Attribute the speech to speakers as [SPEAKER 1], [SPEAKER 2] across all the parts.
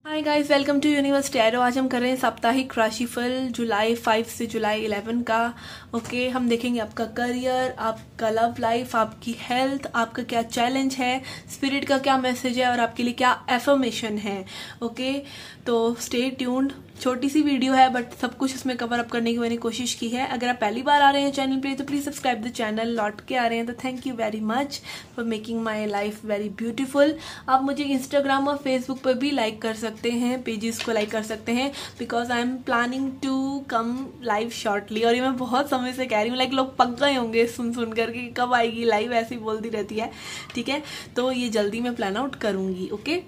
[SPEAKER 1] Hi guys, welcome to Universe Tarot. आज हम कर रहे हैं साप्ताहिक राशिफल जुलाई 5 से जुलाई 11 का। ओके, हम देखेंगे आपका करियर, आपका लव लाइफ, आपकी हेल्थ, आपका क्या चैलेंज है, स्पिरिट का क्या मैसेज है और आपके लिए क्या एफर्मेशन है। ओके, तो स्टे ट्यून्ड। छोटी सी वीडियो है बट सब कुछ इसमें कवर अप करने की मैंने कोशिश की है। अगर आप पहली बार आ रहे हैं चैनल पे तो प्लीज़ सब्सक्राइब द चैनल। लौट के आ रहे हैं तो thank you very much for making my life very beautiful. आप मुझे इंस्टाग्राम और फेसबुक पर भी लाइक कर सकते हैं, पेजेस को लाइक कर सकते हैं, because I am planning to come live shortly. और ये मैं बहुत समय से कह रही हूँ, लाइक लोग पक गए होंगे सुन सुन करके कब आएगी लाइव, ऐसी बोलती रहती है। ठीक है, तो ये जल्दी मैं प्लान आउट करूँगी। ओके,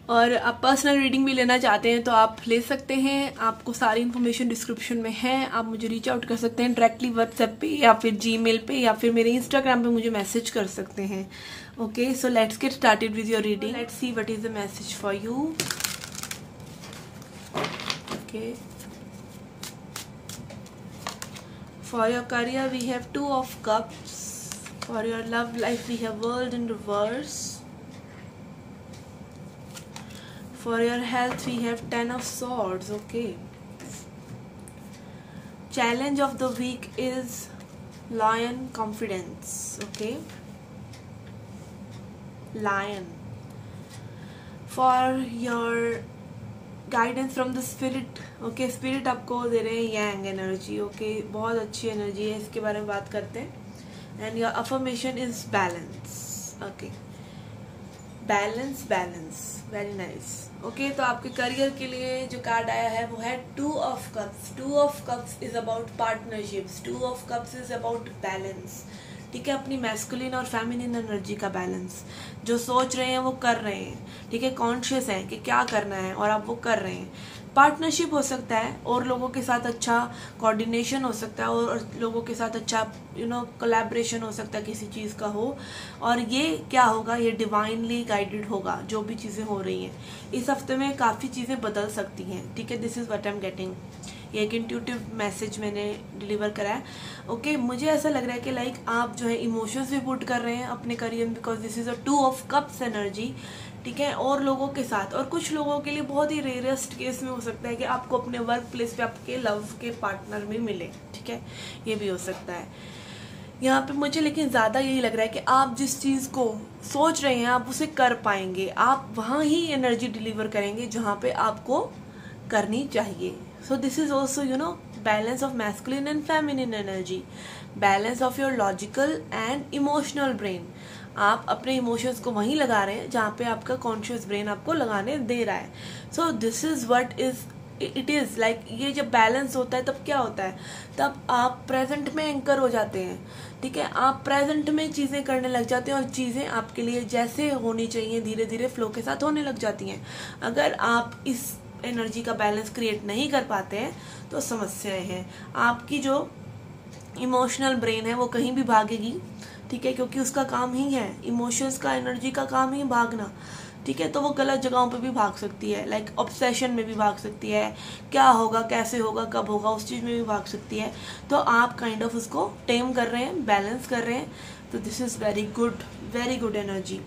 [SPEAKER 1] और आप पर्सनल रीडिंग भी लेना चाहते हैं तो आप ले सकते हैं। आपको सारी इन्फॉर्मेशन डिस्क्रिप्शन में है। आप मुझे रीच आउट कर सकते हैं डायरेक्टली व्हाट्सएप पे या फिर जीमेल पे या फिर मेरे इंस्टाग्राम पे मुझे मैसेज कर सकते हैं। Okay, so let's get started with your reading. Let's see what is the message for you. Okay, for your career we have 2 of Cups. For your love life we have world in reverse. For your health we have 10 of Swords. Okay, challenge of the week is Lion confidence. Okay, Lion. For your guidance from the spirit. Okay, spirit आपको दे रहे हैं yang energy. Okay, बहुत अच्छी energy है, इसके बारे में बात करते हैं। And your affirmation is balance. Okay, balance balance, very nice. Okay, तो आपके करियर के लिए जो कार्ड आया है वो है 2 of Cups. 2 of Cups is about partnerships. 2 of Cups is about balance. ठीक है, अपनी मैस्कुलिन और फेमिनिन एनर्जी का बैलेंस। जो सोच रहे हैं वो कर रहे हैं। ठीक है, कॉन्शियस है कि क्या करना है और आप वो कर रहे हैं। पार्टनरशिप हो सकता है और लोगों के साथ अच्छा कोऑर्डिनेशन हो सकता है और लोगों के साथ अच्छा कोलैबोरेशन हो सकता है, किसी चीज़ का हो। और ये क्या होगा, ये डिवाइनली गाइडेड होगा जो भी चीज़ें हो रही हैं। इस हफ्ते में काफ़ी चीज़ें बदल सकती हैं। ठीक है, this is what I am getting. ये एक इंट्यूटिव मैसेज मैंने डिलीवर करा है। ओके, मुझे ऐसा लग रहा है कि लाइक आप जो है इमोशंस भी पुट कर रहे हैं अपने करियर में, because this is a 2 of Cups energy. ठीक है, और लोगों के साथ, और कुछ लोगों के लिए बहुत ही रेयरेस्ट केस में हो सकता है कि आपको अपने वर्क प्लेस पे आपके लव के पार्टनर में मिले। ठीक है, ये भी हो सकता है यहाँ पे मुझे। लेकिन ज़्यादा यही लग रहा है कि आप जिस चीज़ को सोच रहे हैं आप उसे कर पाएंगे। आप वहाँ ही एनर्जी डिलीवर करेंगे जहाँ पे आपको करनी चाहिए। So this is also balance of masculine and feminine energy, balance of your logical and emotional brain. आप अपने इमोशंस को वहीं लगा रहे हैं जहाँ पे आपका कॉन्शियस ब्रेन आपको लगाने दे रहा है। So this is what is it is like. ये जब बैलेंस होता है तब क्या होता है, तब आप प्रेजेंट में एंकर हो जाते हैं। ठीक है, आप प्रेजेंट में चीज़ें करने लग जाते हैं और चीज़ें आपके लिए जैसे होनी चाहिए धीरे धीरे फ्लो के साथ होने लग जाती हैं। अगर आप इस एनर्जी का बैलेंस क्रिएट नहीं कर पाते हैं तो समस्याएं हैं। आपकी जो इमोशनल ब्रेन है वो कहीं भी भागेगी। ठीक है, क्योंकि उसका काम ही है, इमोशंस का, एनर्जी का काम ही भागना। ठीक है, तो वो गलत जगहों पे भी भाग सकती है, लाइक ऑब्सेशन में भी भाग सकती है, क्या होगा, कैसे होगा, कब होगा, उस चीज़ में भी भाग सकती है। तो आप काइंड ऑफ उसको टेम कर रहे हैं, बैलेंस कर रहे हैं। तो this is very good energy.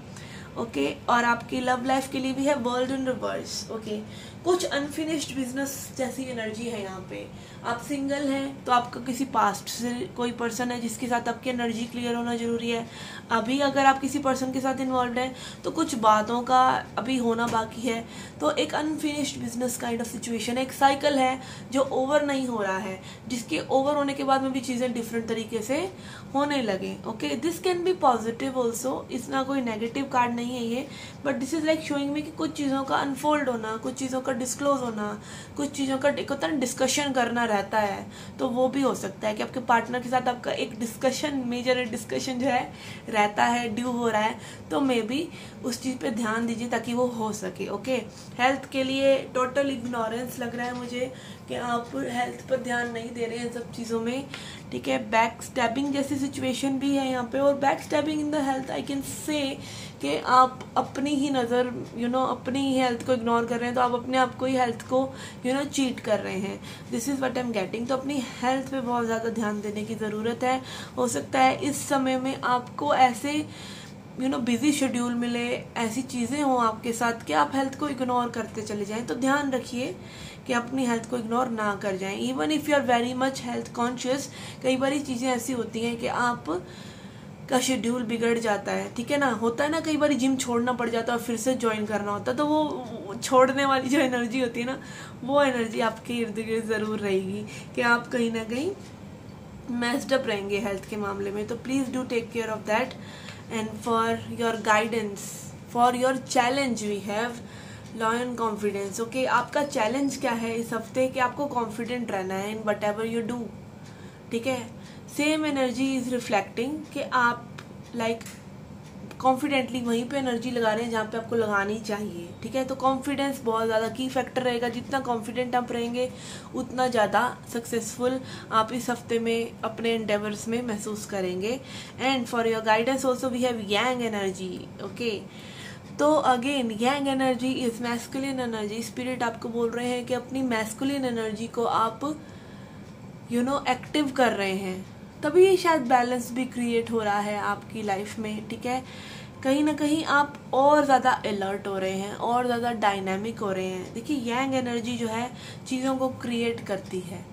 [SPEAKER 1] Okay, और आपकी लव लाइफ के लिए भी है वर्ल्ड इन रिवर्स। ओके, कुछ अनफिनिश्ड बिजनेस जैसी एनर्जी है यहाँ पे। आप सिंगल हैं तो आपका किसी पास्ट से कोई पर्सन है जिसके साथ आपकी एनर्जी क्लियर होना जरूरी है। अभी अगर आप किसी पर्सन के साथ इन्वॉल्व हैं तो कुछ बातों का अभी होना बाकी है। तो एक unfinished business kind of situation, एक साइकिल है जो ओवर नहीं हो रहा है, जिसके ओवर होने के बाद में भी चीज़ें डिफरेंट तरीके से होने लगे। Okay, this can be positive also, इतना कोई नेगेटिव कार्ड नहीं है ये, but this is like showing me कि कुछ चीज़ों का अनफोल्ड होना, कुछ चीज़ों का डिस्क्लोज होना, कुछ चीज़ों का एक होता है डिस्कशन करना रहता है। तो वो भी हो सकता है कि आपके पार्टनर के साथ आपका एक डिस्कशन, मेजर डिस्कशन जो है रहता है, ड्यू हो रहा है। तो मे बी उस चीज़ पे ध्यान दीजिए ताकि वो हो सके। ओके, हेल्थ के लिए टोटल इग्नोरेंस लग रहा है मुझे कि आप हेल्थ पर ध्यान नहीं दे रहे हैं इन सब चीज़ों में। ठीक है, बैक स्टैबिंग जैसी सिचुएशन भी है यहाँ पे। और back stabbing in the health, I can say कि आप अपनी ही नज़र अपनी ही हेल्थ को इग्नोर कर रहे हैं, तो आप अपने आप को ही हेल्थ को चीट कर रहे हैं। This is what I am getting. तो अपनी हेल्थ पे बहुत ज़्यादा ध्यान देने की ज़रूरत है। हो सकता है इस समय में आपको ऐसे बिजी शेड्यूल मिले, ऐसी चीज़ें हों आपके साथ कि आप हेल्थ को इग्नोर करते चले जाएं, तो ध्यान रखिए कि अपनी हेल्थ को इग्नोर ना कर जाएं। Even if you are very much health conscious, कई बार चीज़ें ऐसी होती हैं कि आप का शेड्यूल बिगड़ जाता है, ठीक है ना। होता है ना, कई बार जिम छोड़ना पड़ जाता है और फिर से ज्वाइन करना होता है, तो वो छोड़ने वाली जो एनर्जी होती है ना, वो एनर्जी आपके इर्द गिर्द ज़रूर रहेगी कि आप कहीं ना कहीं मेस्ड अप रहेंगे हेल्थ के मामले में। तो please do take care of that. And for your guidance, for your challenge we have lion confidence. Okay, आपका चैलेंज क्या है इस हफ्ते कि आपको कॉन्फिडेंट रहना है in whatever you do, ठीक है। सेम एनर्जी इज रिफ्लेक्टिंग कि आप कॉन्फिडेंटली वहीं पे एनर्जी लगा रहे हैं जहाँ पे आपको लगानी चाहिए, ठीक है। तो कॉन्फिडेंस बहुत ज़्यादा की फैक्टर रहेगा। जितना कॉन्फिडेंट आप रहेंगे उतना ज़्यादा सक्सेसफुल आप इस हफ्ते में अपने एंडेवर्स में महसूस करेंगे। And for your guidance also we have yang energy. Okay, तो again yang energy is masculine energy. Spirit आपको बोल रहे हैं कि अपनी मैस्कुलिन एनर्जी को आप एक्टिव कर रहे हैं, तभी शायद बैलेंस भी क्रिएट हो रहा है आपकी लाइफ में, ठीक है। कहीं ना कहीं आप और ज़्यादा अलर्ट हो रहे हैं और ज़्यादा डायनामिक हो रहे हैं। देखिए, यांग एनर्जी जो है चीज़ों को क्रिएट करती है।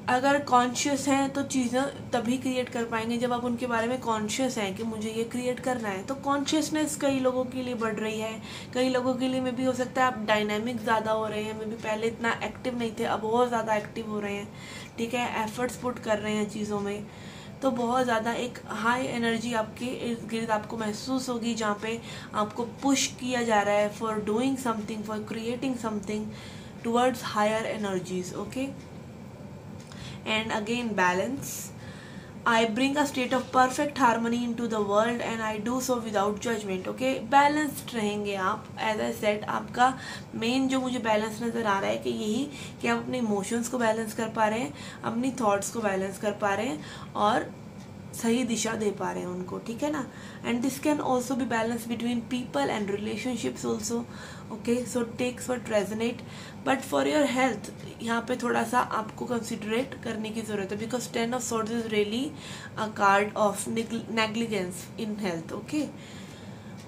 [SPEAKER 1] अगर कॉन्शियस हैं तो चीज़ें तभी क्रिएट कर पाएंगे जब आप उनके बारे में कॉन्शियस हैं कि मुझे ये क्रिएट करना है। तो कॉन्शियसनेस कई लोगों के लिए बढ़ रही है, कई लोगों के लिए में भी हो सकता है आप डायनामिक ज़्यादा हो रहे हैं, में भी पहले इतना एक्टिव नहीं थे, अब और ज़्यादा एक्टिव हो रहे हैं, ठीक है। एफर्ट्स पुट कर रहे हैं चीज़ों में, तो बहुत ज़्यादा एक हाई एनर्जी आपके इर्द गिर्द आपको महसूस होगी जहाँ पे आपको पुश किया जा रहा है for doing something, for creating something towards higher energies. Okay, and again balance. I bring a state of perfect harmony into the world and I do so without judgment. Okay, balanced रहेंगे आप। As I said, आपका main जो मुझे balance नज़र आ रहा है कि यही कि आप अपने इमोशंस को बैलेंस कर पा रहे हैं, अपनी थॉट्स को बैलेंस कर पा रहे हैं और सही दिशा दे पा रहे हैं उनको, ठीक है ना। And this can also be balance between people and relationships also. Okay, so takes what resonate, but for your health यहाँ पे थोड़ा सा आपको कंसिडरेट करने की ज़रूरत है, because 10 of Swords is really a card of negligence in health.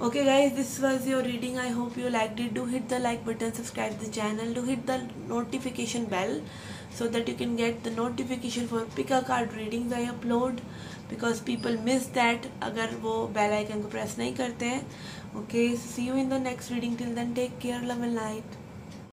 [SPEAKER 1] Okay guys, this was your reading. I hope you liked it. Do hit the like button, subscribe the channel, do hit the notification bell so that you can get the notification for pick a card readings I upload, because people miss that अगर वो bell icon को press नहीं करते हैं। Okay, see you in the next reading. Till then, take care, love and light.